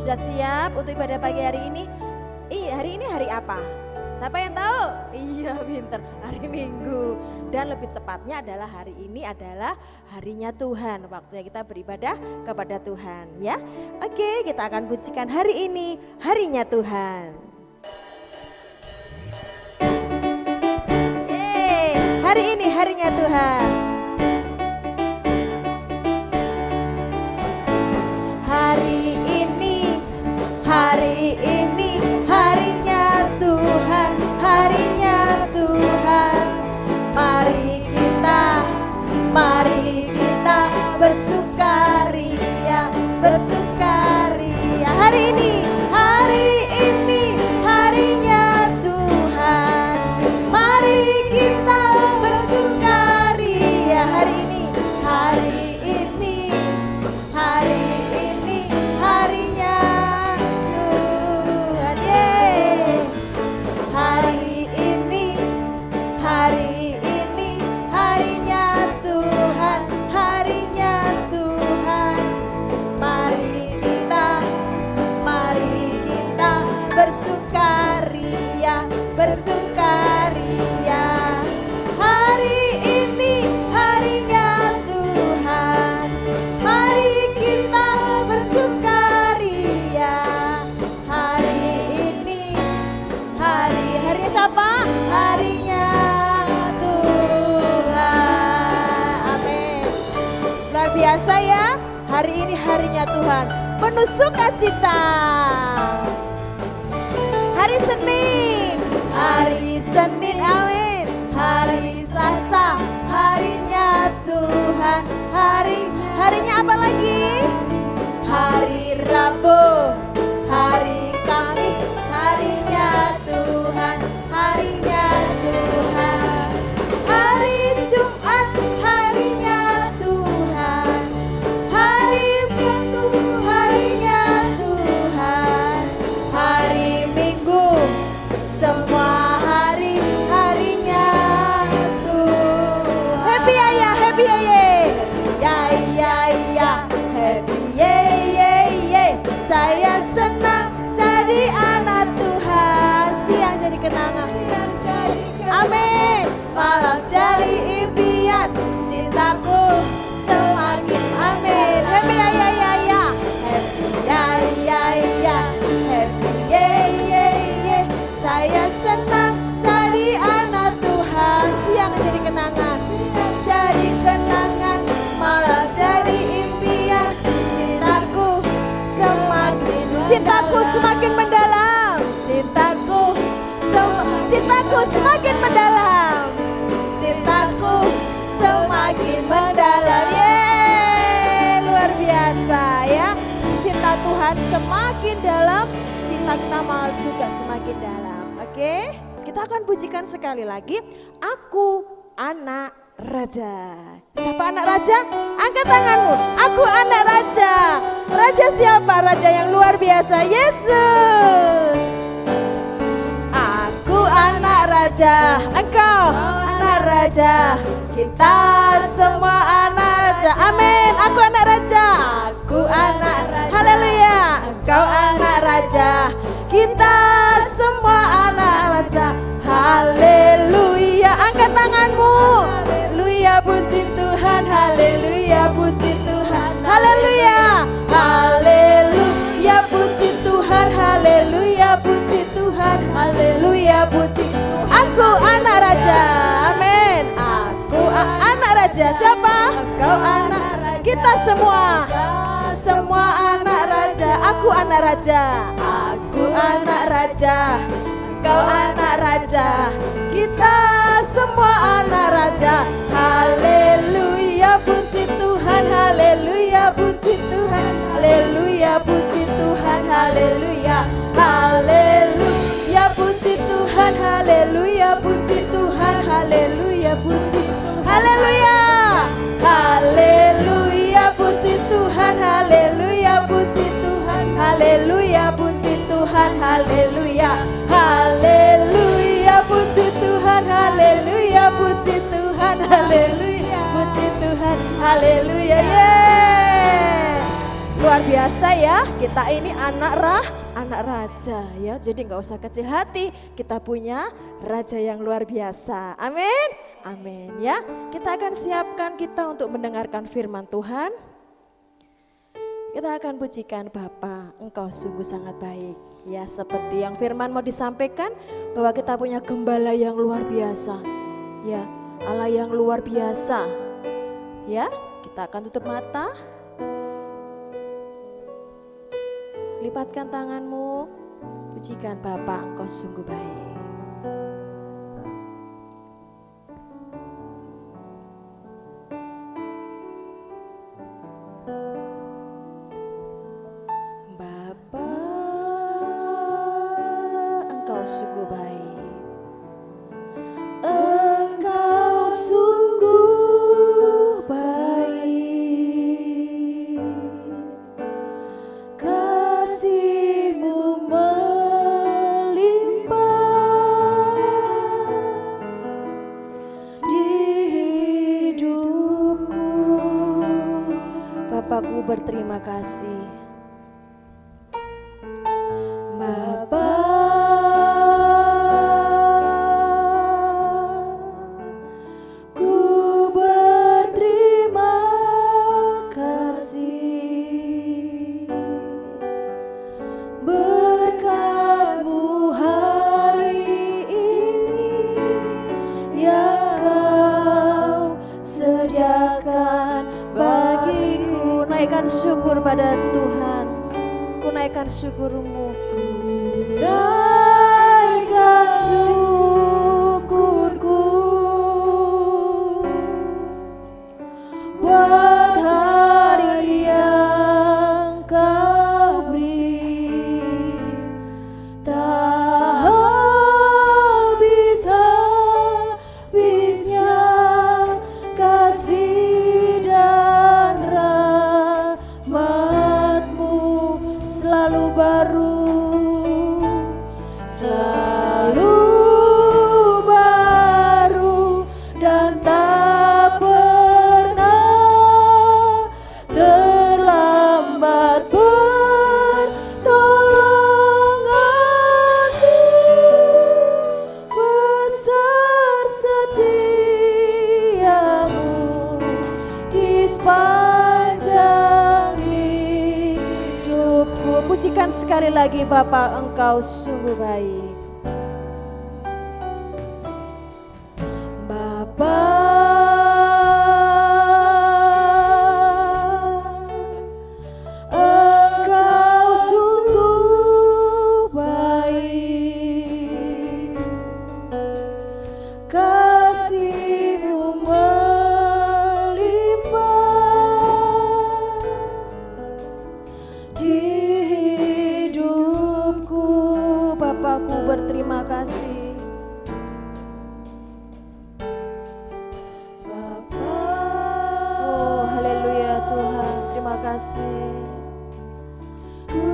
Sudah siap untuk ibadah pagi hari ini? Hari ini hari apa? Siapa yang tahu? Iya, pinter. Hari Minggu. Dan lebih tepatnya adalah hari ini adalah harinya Tuhan. Waktunya kita beribadah kepada Tuhan, ya. Oke, kita akan pujikan hari ini harinya Tuhan. Yeay, hari ini harinya Tuhan. Hari ini harinya Tuhan, harinya Tuhan. Mari kita bersukaria, bersukaria. Hari ini harinya Tuhan. Mari kita bersukaria. Hari ini harinya Tuhan. Yeay. Hari ini harinya Tuhan, harinya Tuhan. Mari kita bersukaria, bersukaria. Hari ini harinya Tuhan. Mari kita bersukaria. Harinya siapa? Harinya Tuhan. Amin. Luar biasa ya. Hari ini harinya Tuhan. Penuh sukacita. Hari Senin, amin. Hari Selasa, harinya Tuhan. Harinya apa lagi? Hari Rabu, hari Kamis, harinya Tuhan, harinya Tuhan. Hari Jumat, harinya Tuhan. Hari Sabtu, harinya Tuhan. Hari Minggu, semua hari harinya Tuhan. Happy ya, happy ya, happy ye. Saya senang jadi anak Tuhan. Siang jadi kenangan, amin. Malam jadi impian, cintaku semakin amin. Happy ya, happy ye. Saya senang jadi anak Tuhan. Siang jadi kenangan, malam jadi impian, cintaku semakin mendalam, cintaku semakin mendalam, cintaku semakin mendalam. Yeay, luar biasa ya. Cinta Tuhan semakin dalam, cinta kita mau juga semakin dalam. Oke, kita akan pujikan sekali lagi. Aku anak Raja. Siapa anak raja? Angkat tanganmu. Aku anak raja. Raja siapa? Raja yang luar biasa, Yesus. Aku anak raja. Engkau anak raja. Kita semua anak raja. Amin. Aku anak raja. Aku anak raja. Haleluya. Engkau anak raja. Kita semua anak raja. Haleluya. Angkat tanganmu. Haleluya, puji Tuhan. Haleluya, puji Tuhan. Haleluya. Haleluya, puji Tuhan. Haleluya, puji Tuhan. Haleluya, puji Tuhan. Aku anak raja. Amin. Aku anak raja. Siapa? Engkau anak raja. Kita semua anak raja. Aku anak raja. Aku anak raja. Engkau anak raja. Kita semua anak raja. Haleluya, puji Tuhan. Haleluya, puji Tuhan. Haleluya, puji Tuhan. Haleluya. Haleluya, puji Tuhan. Haleluya, puji Tuhan. Haleluya, puji Tuhan. Haleluya. Haleluya, puji Tuhan. Haleluya, puji Tuhan. Haleluya, puji Tuhan. Haleluya. Haleluya, puji Tuhan. Haleluya, puji Tuhan. Haleluya, puji Tuhan. Haleluya. Luar biasa ya, kita ini anak raja ya. Jadi nggak usah kecil hati, kita punya raja yang luar biasa. Amin, amin ya. Kita akan siapkan kita untuk mendengarkan firman Tuhan. Kita akan pujikan Bapa, Engkau sungguh sangat baik. Ya, seperti yang firman mau disampaikan bahwa kita punya gembala yang luar biasa. Ya, Allah yang luar biasa. Ya, kita akan tutup mata. Lipatkan tanganmu, pujikan Bapa, Engkau sungguh baik. Bapa, Engkau sungguh baik. Engkau sungguh baik. Bapakku berterima kasih. Bapa, ku berterima kasih. Berkat-Mu hari ini yang Kau sediakan bagiku. Naikkan syukur pada Tuhan. Ku naikkan syukur-Mu. Naikkan syukurku buat hari yang Kau beri. Tak habis-habisnya kasih dan rahmat-Mu selalu baru, selalu baru dan tak pernah terlambat pertolongan-Mu. Besar setia-Mu di sepanjang hidupku. Pujikan sekali lagi Bapa, Engkau sungguh baik. Bapa, Engkau sungguh baik. Kasih-Mu melimpah di hidupku. Bapakku berterima kasih. Bapa, oh haleluya Tuhan, terima kasih. Ku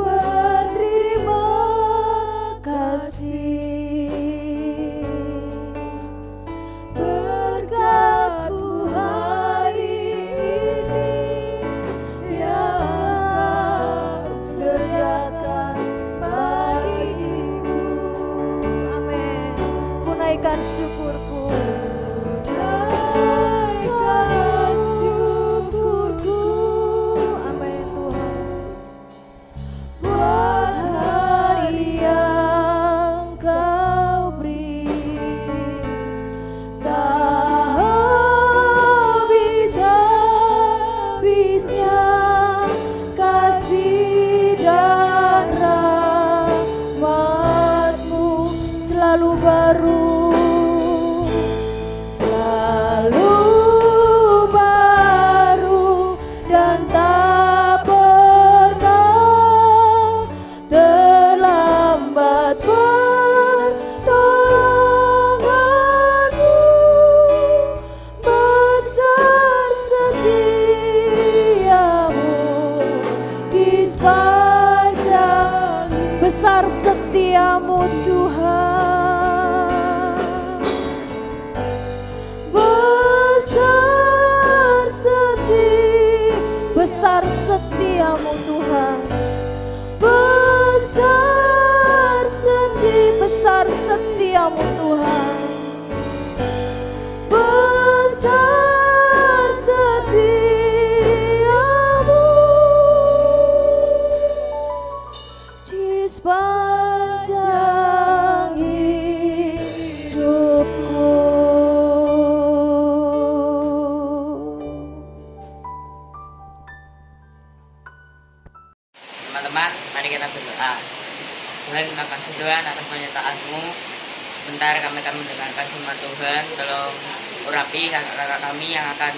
berterima kasih. Berkat-Mu hari ini yang Kau sediakan bagiku. Amin. Ku naikkan syukurku. Naikkan syukurku. Amin Tuhan. Buat hari yang Kau beri. Tak habis-habisnya kasih dan rahmat-Mu selalu baru, selalu baru dan tak pernah terlambat pertolongan-Mu. Besar setia-Mu di sepanjang, besar setia-Mu Tuhan. Besar setia setiamu Tuhan. Besar setiamu Tuhan. Besar setiamu di sepanjang hidupku. Teman-teman, mari kita berdoa. Tuhan, terima kasih Tuhan atas penyertaan-Mu. Sebentar kami akan mendengarkan firman Tuhan. Tolong urapi kakak-kakak kami yang akan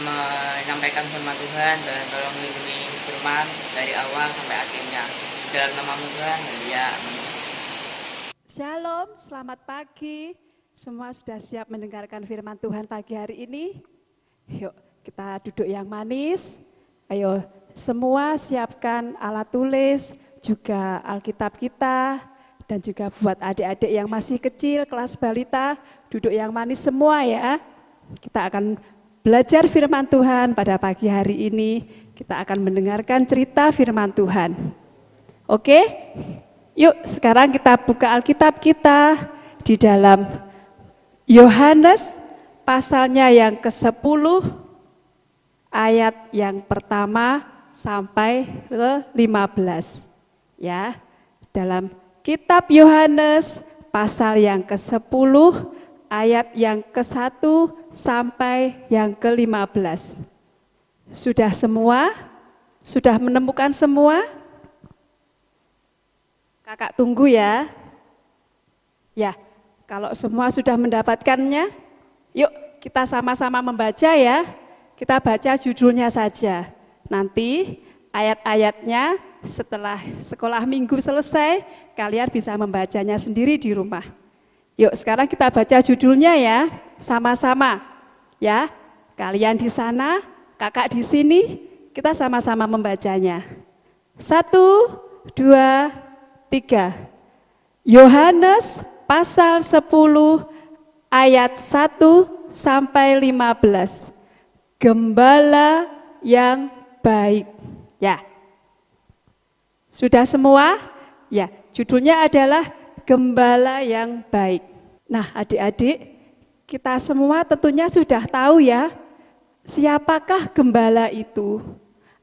menyampaikan firman Tuhan, dan tolong lindungi firman dari awal sampai akhirnya. Dalam nama-Mu Tuhan, haleluya. Shalom, selamat pagi. Semua sudah siap mendengarkan firman Tuhan pagi hari ini? Yuk kita duduk yang manis. Ayo semua siapkan alat tulis, juga Alkitab kita, dan juga buat adik-adik yang masih kecil, kelas balita, duduk yang manis semua ya. Kita akan belajar firman Tuhan pada pagi hari ini. Kita akan mendengarkan cerita firman Tuhan. Oke? Yuk sekarang kita buka Alkitab kita di dalam Yohanes pasalnya yang ke-10 ayat yang pertama sampai ke-15. Ya, dalam kitab Yohanes pasal yang ke-10 ayat yang ke-1 sampai yang ke-15. Sudah semua? Sudah menemukan semua? Kakak tunggu ya. Ya, kalau semua sudah mendapatkannya, yuk kita sama-sama membaca ya. Kita baca judulnya saja. Nanti ayat-ayatnya setelah sekolah minggu selesai, kalian bisa membacanya sendiri di rumah. Yuk sekarang kita baca judulnya ya, sama-sama. Ya, kalian di sana, kakak di sini, kita sama-sama membacanya. 1, 2, 3. Yohanes pasal 10 ayat 1 sampai 15. Gembala yang baik. Ya. Sudah semua? Ya, judulnya adalah Gembala yang Baik. Nah, adik-adik, kita semua tentunya sudah tahu ya, siapakah gembala itu?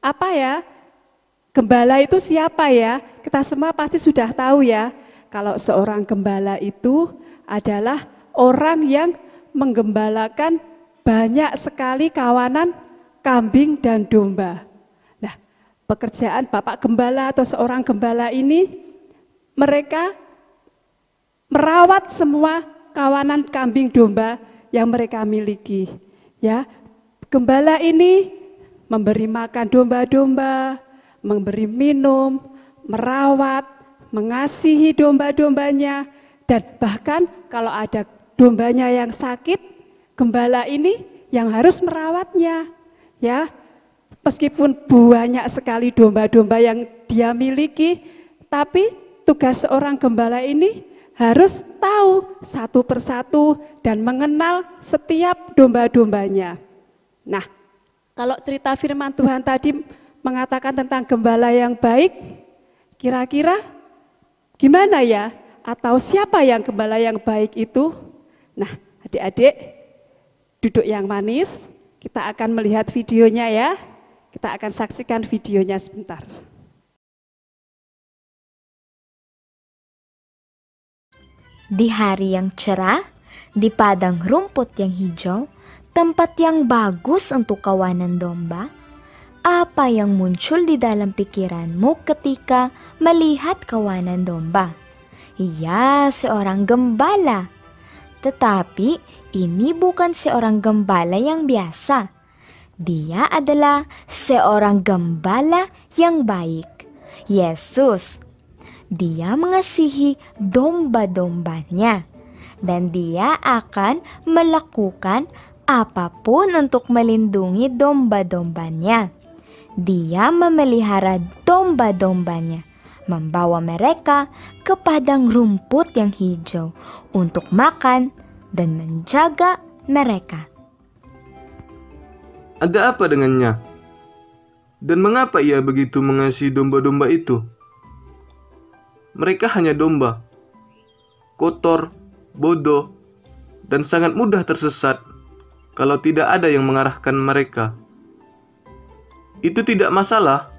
Apa ya? Gembala itu siapa ya? Kita semua pasti sudah tahu ya, kalau seorang gembala itu adalah orang yang menggembalakan banyak sekali kawanan kambing dan domba. Nah, pekerjaan Bapak Gembala atau seorang gembala ini, mereka merawat semua kawanan kambing domba yang mereka miliki. Ya, gembala ini memberi makan domba-domba, memberi minum, merawat, mengasihi domba-dombanya, dan bahkan kalau ada dombanya yang sakit, gembala ini yang harus merawatnya. Ya, meskipun banyak sekali domba-domba yang dia miliki, tapi tugas seorang gembala ini harus tahu satu persatu dan mengenal setiap domba-dombanya. Nah, kalau cerita firman Tuhan tadi mengatakan tentang gembala yang baik, kira-kira gimana ya? Atau siapa yang gembala yang baik itu? Nah, adik-adik duduk yang manis, kita akan melihat videonya ya. Kita akan saksikan videonya sebentar. Di hari yang cerah, di padang rumput yang hijau, tempat yang bagus untuk kawanan domba, apa yang muncul di dalam pikiranmu ketika melihat kawanan domba? Iya, seorang gembala. Tetapi ini bukan seorang gembala yang biasa. Dia adalah seorang gembala yang baik, Yesus. Dia mengasihi domba-dombanya, dan dia akan melakukan apapun untuk melindungi domba-dombanya. Dia memelihara domba-dombanya, membawa mereka ke padang rumput yang hijau untuk makan dan menjaga mereka. Ada apa dengannya? Dan mengapa ia begitu mengasihi domba-domba itu? Mereka hanya domba, kotor, bodoh, dan sangat mudah tersesat kalau tidak ada yang mengarahkan mereka. Itu tidak masalah.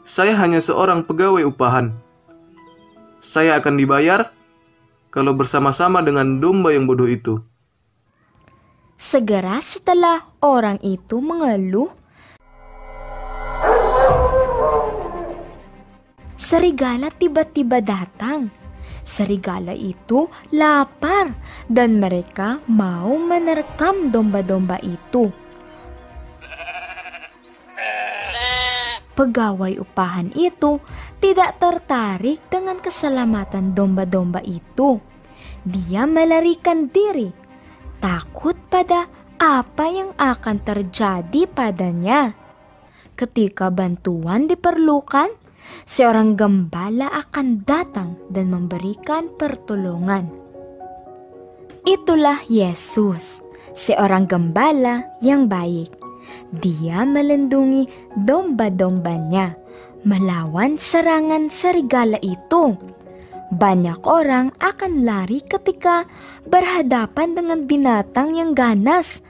Saya hanya seorang pegawai upahan. Saya akan dibayar kalau bersama-sama dengan domba yang bodoh itu. Segera setelah orang itu mengeluh, serigala tiba-tiba datang. Serigala itu lapar dan mereka mau menerkam domba-domba itu. Pegawai upahan itu tidak tertarik dengan keselamatan domba-domba itu. Dia melarikan diri, takut pada apa yang akan terjadi padanya. Ketika bantuan diperlukan, seorang gembala akan datang dan memberikan pertolongan. Itulah Yesus, seorang gembala yang baik. Dia melindungi domba-dombanya melawan serangan serigala itu. Banyak orang akan lari ketika berhadapan dengan binatang yang ganas,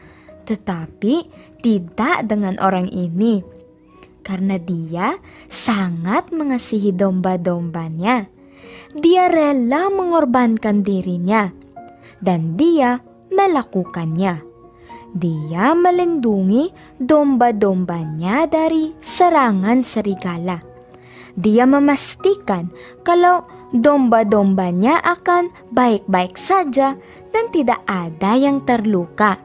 tetapi tidak dengan orang ini. Karena dia sangat mengasihi domba-dombanya. Dia rela mengorbankan dirinya, dan dia melakukannya. Dia melindungi domba-dombanya dari serangan serigala. Dia memastikan kalau domba-dombanya akan baik-baik saja dan tidak ada yang terluka.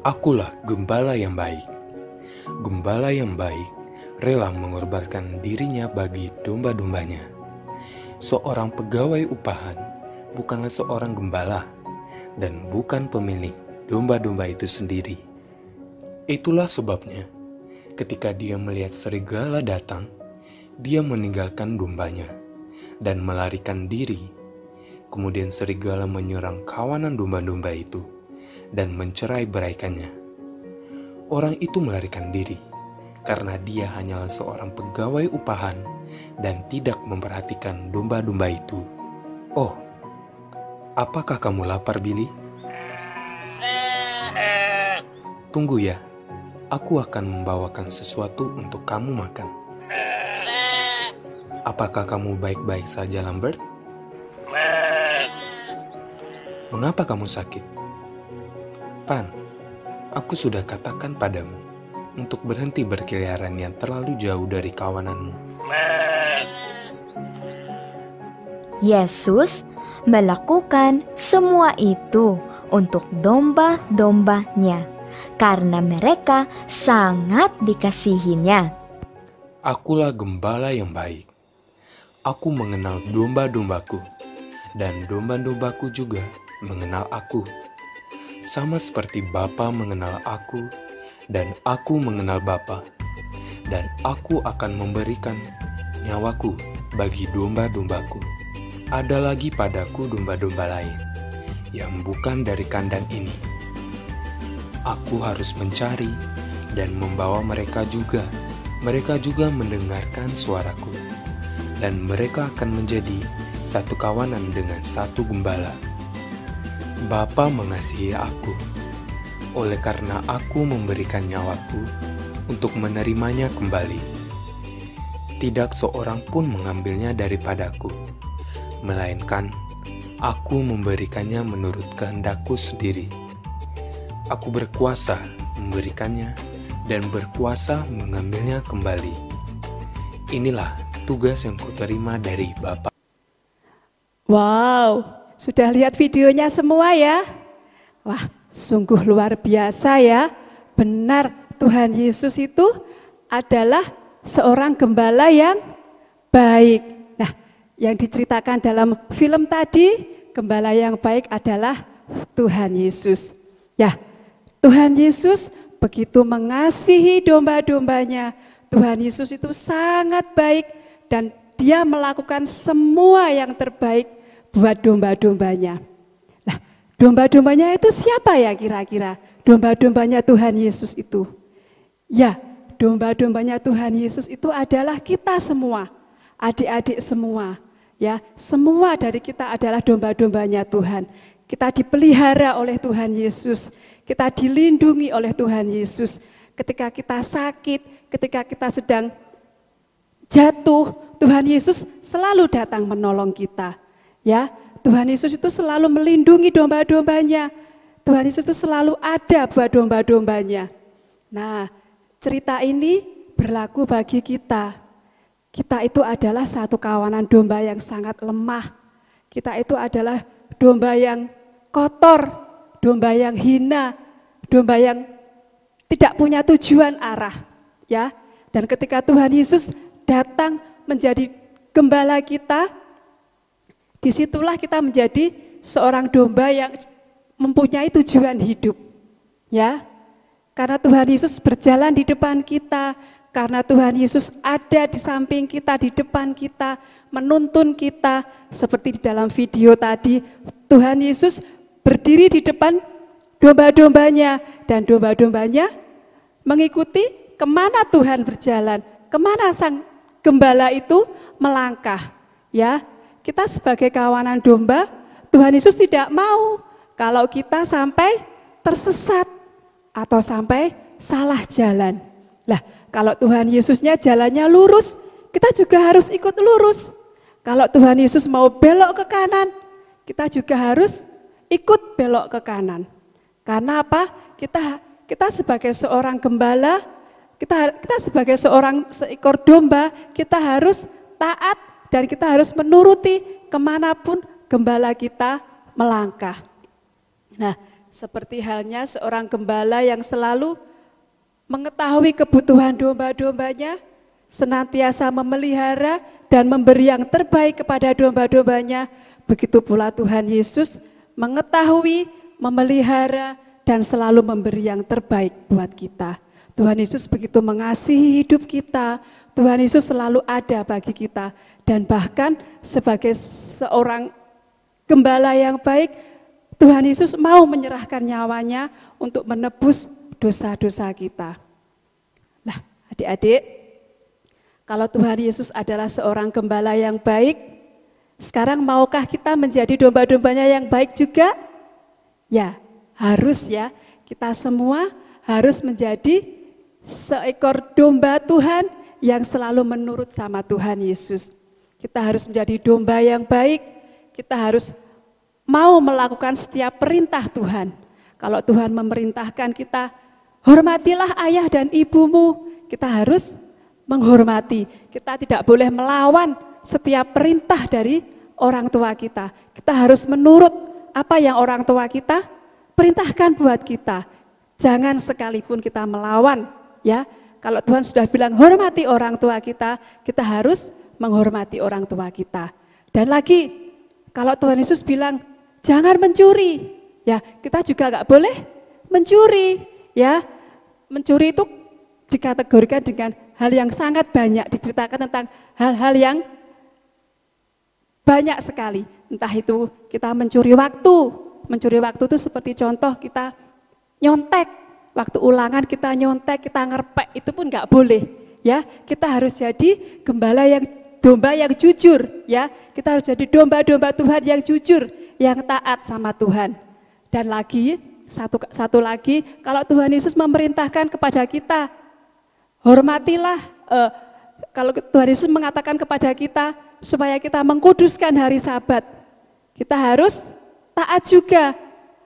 Akulah gembala yang baik. Gembala yang baik rela mengorbankan dirinya bagi domba-dombanya. Seorang pegawai upahan bukanlah seorang gembala dan bukan pemilik domba-domba itu sendiri. Itulah sebabnya ketika dia melihat serigala datang, dia meninggalkan dombanya dan melarikan diri. Kemudian serigala menyerang kawanan domba-domba itu dan mencerai-beraikannya. Orang itu melarikan diri karena dia hanyalah seorang pegawai upahan dan tidak memperhatikan domba-domba itu. Oh, apakah kamu lapar, Billy? Tunggu ya, aku akan membawakan sesuatu untuk kamu makan. Apakah kamu baik-baik saja, Lambert? Mengapa kamu sakit? Pan, aku sudah katakan padamu untuk berhenti berkeliaran yang terlalu jauh dari kawananmu. Yesus melakukan semua itu untuk domba-dombanya karena mereka sangat dikasihinya. Akulah gembala yang baik. Aku mengenal domba-dombaku, dan domba-dombaku juga mengenal aku. Sama seperti Bapa mengenal aku, dan aku mengenal Bapa. Dan aku akan memberikan nyawaku bagi domba-dombaku. Ada lagi padaku domba-domba lain, yang bukan dari kandang ini. Aku harus mencari dan membawa mereka juga. Mereka juga mendengarkan suaraku. Dan mereka akan menjadi satu kawanan dengan satu gembala. Bapa mengasihi aku, oleh karena aku memberikan nyawaku untuk menerimanya kembali. Tidak seorang pun mengambilnya daripadaku, melainkan aku memberikannya menurut kehendakku sendiri. Aku berkuasa memberikannya dan berkuasa mengambilnya kembali. Inilah tugas yang kuterima dari Bapa. Wow, sudah lihat videonya semua ya? Wah, sungguh luar biasa ya. Benar, Tuhan Yesus itu adalah seorang gembala yang baik. Nah, yang diceritakan dalam film tadi, gembala yang baik adalah Tuhan Yesus. Ya, Tuhan Yesus begitu mengasihi domba-dombanya. Tuhan Yesus itu sangat baik dan dia melakukan semua yang terbaik buat domba-dombanya. Nah, domba-dombanya itu siapa ya kira-kira? Domba-dombanya Tuhan Yesus itu. Ya, domba-dombanya Tuhan Yesus itu adalah kita semua, adik-adik semua. Ya, semua dari kita adalah domba-dombanya Tuhan. Kita dipelihara oleh Tuhan Yesus, kita dilindungi oleh Tuhan Yesus. Ketika kita sakit, ketika kita sedang jatuh, Tuhan Yesus selalu datang menolong kita. Ya, Tuhan Yesus itu selalu melindungi domba-dombanya. Tuhan Yesus itu selalu ada buat domba-dombanya. Nah, cerita ini berlaku bagi kita. Kita itu adalah satu kawanan domba yang sangat lemah. Kita itu adalah domba yang kotor, domba yang hina, domba yang tidak punya tujuan arah. Ya, dan ketika Tuhan Yesus datang menjadi gembala kita, disitulah kita menjadi seorang domba yang mempunyai tujuan hidup. Ya, karena Tuhan Yesus berjalan di depan kita, karena Tuhan Yesus ada di samping kita, di depan kita, menuntun kita. Seperti di dalam video tadi, Tuhan Yesus berdiri di depan domba-dombanya, dan domba-dombanya mengikuti kemana Tuhan berjalan, kemana sang gembala itu melangkah. Ya, kita sebagai kawanan domba, Tuhan Yesus tidak mau kalau kita sampai tersesat atau sampai salah jalan. Lah, kalau Tuhan Yesusnya jalannya lurus, kita juga harus ikut lurus. Kalau Tuhan Yesus mau belok ke kanan, kita juga harus ikut belok ke kanan. Karena apa? Kita sebagai seorang gembala, kita sebagai seekor domba, kita harus taat dan kita harus menuruti kemanapun gembala kita melangkah. Nah, seperti halnya seorang gembala yang selalu mengetahui kebutuhan domba-dombanya, senantiasa memelihara dan memberi yang terbaik kepada domba-dombanya, begitu pula Tuhan Yesus mengetahui, memelihara, dan selalu memberi yang terbaik buat kita. Tuhan Yesus begitu mengasihi hidup kita, Tuhan Yesus selalu ada bagi kita, dan bahkan sebagai seorang gembala yang baik, Tuhan Yesus mau menyerahkan nyawanya untuk menebus dosa-dosa kita. Nah, adik-adik, kalau Tuhan Yesus adalah seorang gembala yang baik, sekarang maukah kita menjadi domba-dombanya yang baik juga? Ya, harus ya. Kita semua harus menjadi seekor domba Tuhan yang selalu menurut sama Tuhan Yesus. Kita harus menjadi domba yang baik, kita harus mau melakukan setiap perintah Tuhan. Kalau Tuhan memerintahkan kita, hormatilah ayah dan ibumu, kita harus menghormati. Kita tidak boleh melawan setiap perintah dari orang tua kita. Kita harus menurut apa yang orang tua kita perintahkan buat kita. Jangan sekalipun kita melawan, ya. Kalau Tuhan sudah bilang hormati orang tua kita, kita harus menghormati orang tua kita. Dan lagi, kalau Tuhan Yesus bilang jangan mencuri, ya kita juga nggak boleh mencuri, ya. Mencuri itu dikategorikan dengan hal yang sangat banyak, diceritakan tentang hal-hal yang banyak sekali. Entah itu kita mencuri waktu itu seperti contoh kita nyontek, waktu ulangan kita nyontek, kita ngerpek, itu pun nggak boleh, ya. Kita harus jadi domba yang jujur, ya. Kita harus jadi domba-domba Tuhan yang jujur, yang taat sama Tuhan. Dan lagi, satu lagi, kalau Tuhan Yesus memerintahkan kepada kita, hormatilah, kalau Tuhan Yesus mengatakan kepada kita, supaya kita mengkuduskan hari Sabat, kita harus taat juga.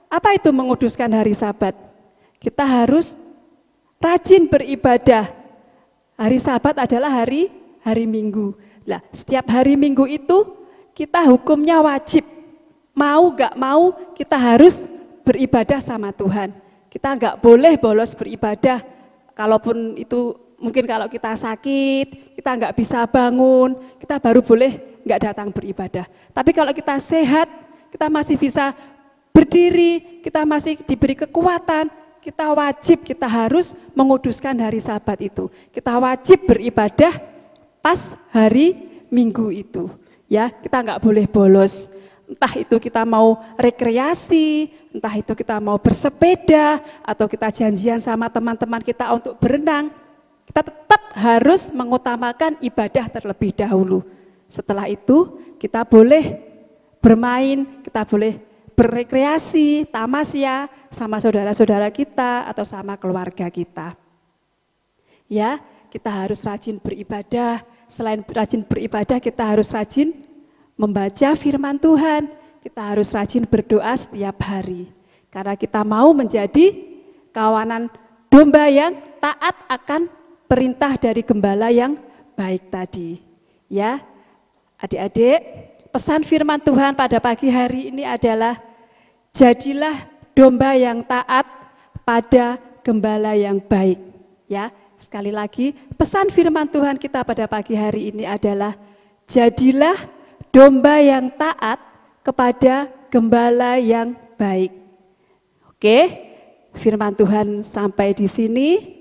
Apa itu menguduskan hari Sabat? Kita harus rajin beribadah. Hari Sabat adalah hari Minggu. Nah, setiap hari Minggu itu kita hukumnya wajib. Mau gak mau kita harus beribadah sama Tuhan. Kita gak boleh bolos beribadah. Kalaupun itu mungkin kalau kita sakit, kita gak bisa bangun, kita baru boleh gak datang beribadah. Tapi kalau kita sehat, kita masih bisa berdiri, kita masih diberi kekuatan, kita wajib, kita harus menguduskan hari Sabat itu. Kita wajib beribadah pas hari Minggu itu. Ya, kita nggak boleh bolos. Entah itu kita mau rekreasi, entah itu kita mau bersepeda, atau kita janjian sama teman-teman kita untuk berenang. Kita tetap harus mengutamakan ibadah terlebih dahulu. Setelah itu kita boleh bermain, kita boleh berrekreasi, tamasya sama saudara-saudara kita atau sama keluarga kita. Ya, kita harus rajin beribadah. Selain rajin beribadah, kita harus rajin membaca firman Tuhan. Kita harus rajin berdoa setiap hari. Karena kita mau menjadi kawanan domba yang taat akan perintah dari gembala yang baik tadi. Ya, adik-adik, pesan firman Tuhan pada pagi hari ini adalah jadilah domba yang taat pada gembala yang baik. Ya, sekali lagi pesan firman Tuhan kita pada pagi hari ini adalah jadilah domba yang taat kepada gembala yang baik. Oke, firman Tuhan sampai di sini.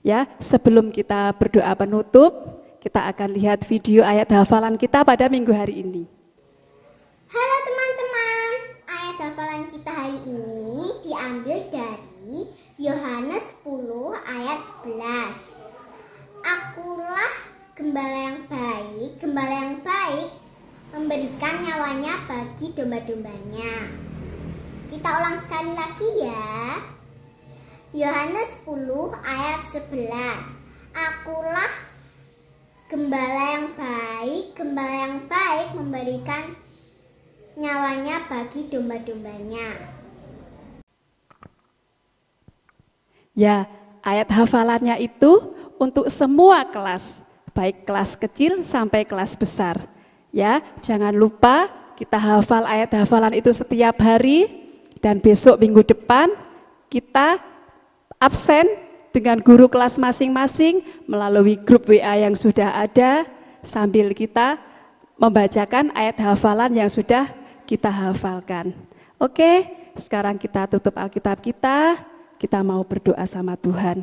Ya, sebelum kita berdoa penutup, kita akan lihat video ayat hafalan kita pada minggu hari ini. Halo teman-teman, ayat hafalan kita hari ini diambil dari Yohanes 10 ayat 11. Akulah gembala yang baik memberikan nyawanya bagi domba-dombanya. Kita ulang sekali lagi ya. Yohanes 10 ayat 11. Akulah gembala yang baik memberikan nyawanya bagi domba-dombanya. Ya, ayat hafalannya itu untuk semua kelas, baik kelas kecil sampai kelas besar. Ya, jangan lupa kita hafal ayat hafalan itu setiap hari dan besok minggu depan kita absen dengan guru kelas masing-masing melalui grup WA yang sudah ada sambil kita membacakan ayat hafalan yang sudah kita hafalkan. Oke, sekarang kita tutup Alkitab kita mau berdoa sama Tuhan.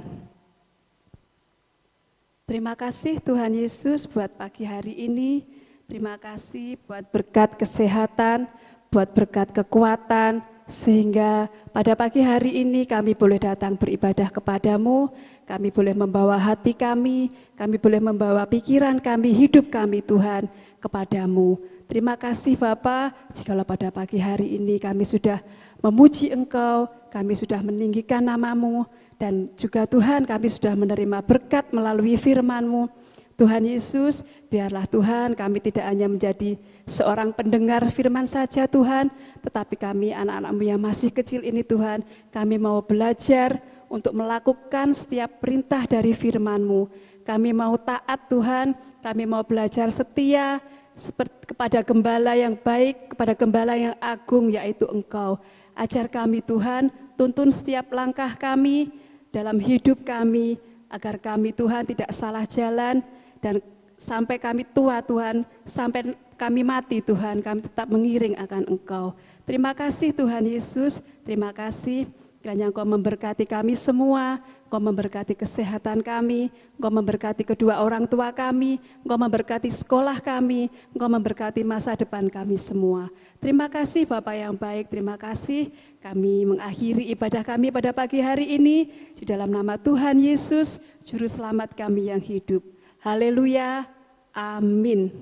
Terima kasih Tuhan Yesus buat pagi hari ini, terima kasih buat berkat kesehatan, buat berkat kekuatan, sehingga pada pagi hari ini kami boleh datang beribadah kepadamu, kami boleh membawa hati kami boleh membawa pikiran kami, hidup kami Tuhan kepadamu. Terima kasih Bapa, jikalau pada pagi hari ini kami sudah memuji Engkau, kami sudah meninggikan nama-Mu, dan juga Tuhan kami sudah menerima berkat melalui firman-Mu. Tuhan Yesus, biarlah Tuhan kami tidak hanya menjadi seorang pendengar firman saja Tuhan, tetapi kami anak-anak-Mu yang masih kecil ini Tuhan, kami mau belajar untuk melakukan setiap perintah dari firman-Mu. Kami mau taat Tuhan, kami mau belajar setia kepada gembala yang baik, kepada gembala yang agung yaitu Engkau. Ajar kami Tuhan, tuntun setiap langkah kami dalam hidup kami, agar kami Tuhan tidak salah jalan, dan sampai kami tua Tuhan, sampai kami mati Tuhan, kami tetap mengiring akan Engkau. Terima kasih Tuhan Yesus, terima kasih kiranya Engkau memberkati kami semua, Engkau memberkati kesehatan kami, Engkau memberkati kedua orang tua kami, Engkau memberkati sekolah kami, Engkau memberkati masa depan kami semua. Terima kasih Bapa yang baik, terima kasih kami mengakhiri ibadah kami pada pagi hari ini di dalam nama Tuhan Yesus, Juru Selamat kami yang hidup. Haleluya, amin.